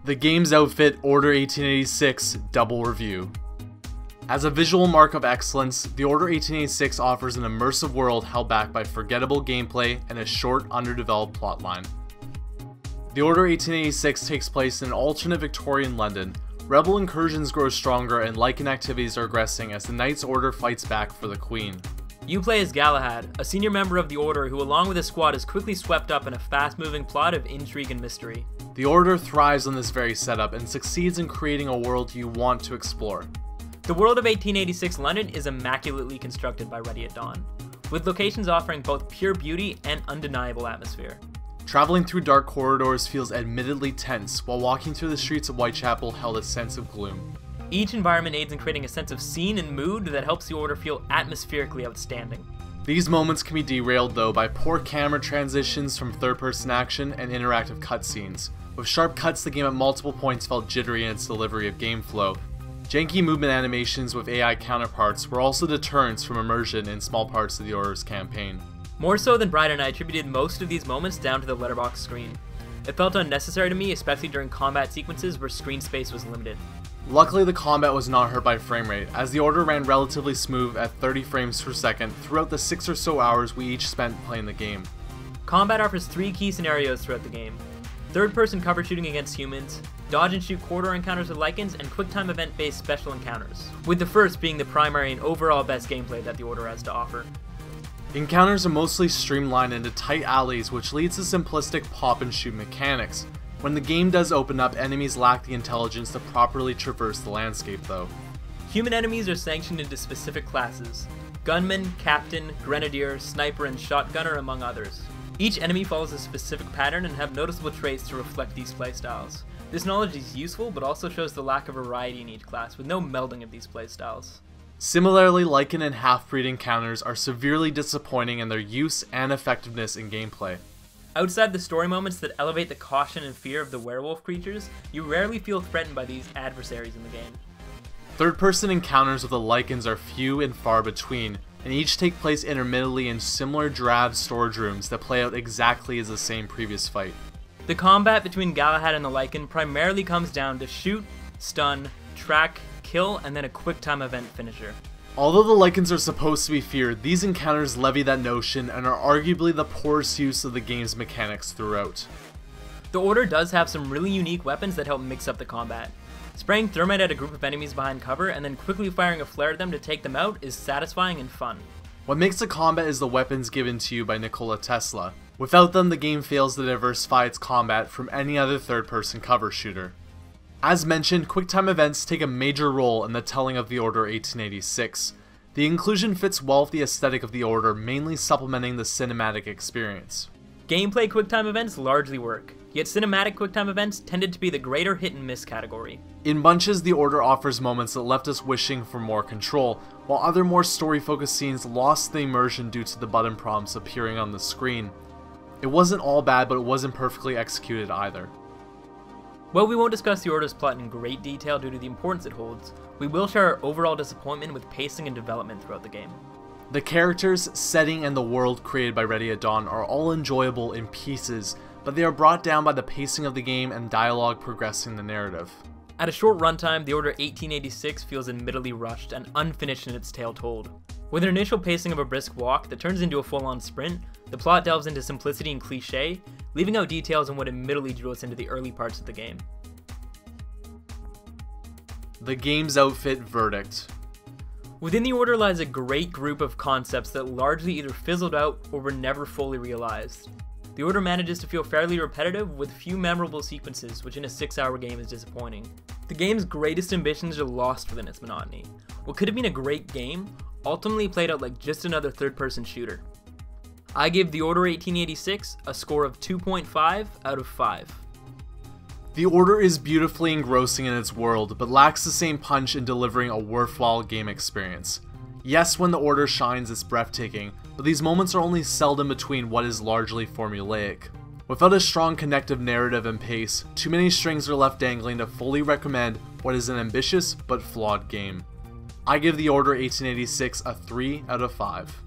The game's outfit, Order 1886, double review. As a visual mark of excellence, the Order 1886 offers an immersive world held back by forgettable gameplay and a short, underdeveloped plotline. The Order 1886 takes place in an alternate Victorian London. Rebel incursions grow stronger and Lycan activities are aggressing as the Knights Order fights back for the Queen. You play as Galahad, a senior member of the Order who along with his squad is quickly swept up in a fast-moving plot of intrigue and mystery. The Order thrives on this very setup and succeeds in creating a world you want to explore. The world of 1886 London is immaculately constructed by Ready at Dawn, with locations offering both pure beauty and undeniable atmosphere. Traveling through dark corridors feels admittedly tense, while walking through the streets of Whitechapel held a sense of gloom. Each environment aids in creating a sense of scene and mood that helps the Order feel atmospherically outstanding. These moments can be derailed though by poor camera transitions from third-person action and interactive cutscenes. With sharp cuts, the game at multiple points felt jittery in its delivery of game flow. Janky movement animations with AI counterparts were also deterrents from immersion in small parts of the Order's campaign. More so than Bryden, I attributed most of these moments down to the letterbox screen. It felt unnecessary to me, especially during combat sequences where screen space was limited. Luckily, the combat was not hurt by frame rate, as the Order ran relatively smooth at 30 frames per second throughout the 6 or so hours we each spent playing the game. Combat offers 3 key scenarios throughout the game: third-person cover shooting against humans, dodge and shoot corridor encounters with Lycans, and quick-time event-based special encounters, with the first being the primary and overall best gameplay that the Order has to offer. Encounters are mostly streamlined into tight alleys, which leads to simplistic pop-and-shoot mechanics. When the game does open up, enemies lack the intelligence to properly traverse the landscape though. Human enemies are sanctioned into specific classes: gunman, captain, grenadier, sniper, and shotgunner among others. Each enemy follows a specific pattern and have noticeable traits to reflect these playstyles. This knowledge is useful, but also shows the lack of variety in each class, with no melding of these playstyles. Similarly, Lycan and half-breed encounters are severely disappointing in their use and effectiveness in gameplay. Outside the story moments that elevate the caution and fear of the werewolf creatures, you rarely feel threatened by these adversaries in the game. Third-person encounters with the Lycans are few and far between, and each take place intermittently in similar drab storage rooms that play out exactly as the same previous fight. The combat between Galahad and the Lycan primarily comes down to shoot, stun, track, kill, and then a quick time event finisher. Although the Lycans are supposed to be feared, these encounters levy that notion and are arguably the poorest use of the game's mechanics throughout. The Order does have some really unique weapons that help mix up the combat. Spraying thermite at a group of enemies behind cover and then quickly firing a flare at them to take them out is satisfying and fun. What makes the combat is the weapons given to you by Nikola Tesla. Without them, the game fails to diversify its combat from any other third-person cover shooter. As mentioned, QuickTime events take a major role in the telling of the Order 1886. The inclusion fits well with the aesthetic of the Order, mainly supplementing the cinematic experience. Gameplay QuickTime events largely work, yet cinematic QuickTime events tended to be the greater hit and miss category. In bunches, the Order offers moments that left us wishing for more control, while other more story-focused scenes lost the immersion due to the button prompts appearing on the screen. It wasn't all bad, but it wasn't perfectly executed either. While we won't discuss the Order's plot in great detail due to the importance it holds, we will share our overall disappointment with pacing and development throughout the game. The characters, setting, and the world created by Ready at Dawn are all enjoyable in pieces, but they are brought down by the pacing of the game and dialogue progressing the narrative. At a short runtime, the Order 1886 feels admittedly rushed and unfinished in its tale told. With an initial pacing of a brisk walk that turns into a full-on sprint, the plot delves into simplicity and cliché, leaving out details on what admittedly drew us into the early parts of the game. The game's outfit verdict. Within the Order lies a great group of concepts that largely either fizzled out or were never fully realized. The Order manages to feel fairly repetitive with few memorable sequences, which in a 6-hour game is disappointing. The game's greatest ambitions are lost within its monotony. What could have been a great game ultimately played out like just another third-person shooter. I give the Order 1886 a score of 2.5 out of 5. The Order is beautifully engrossing in its world, but lacks the same punch in delivering a worthwhile game experience. Yes, when the Order shines, it's breathtaking, but these moments are only seldom between what is largely formulaic. Without a strong connective narrative and pace, too many strings are left dangling to fully recommend what is an ambitious but flawed game. I give the Order 1886 a 3 out of 5.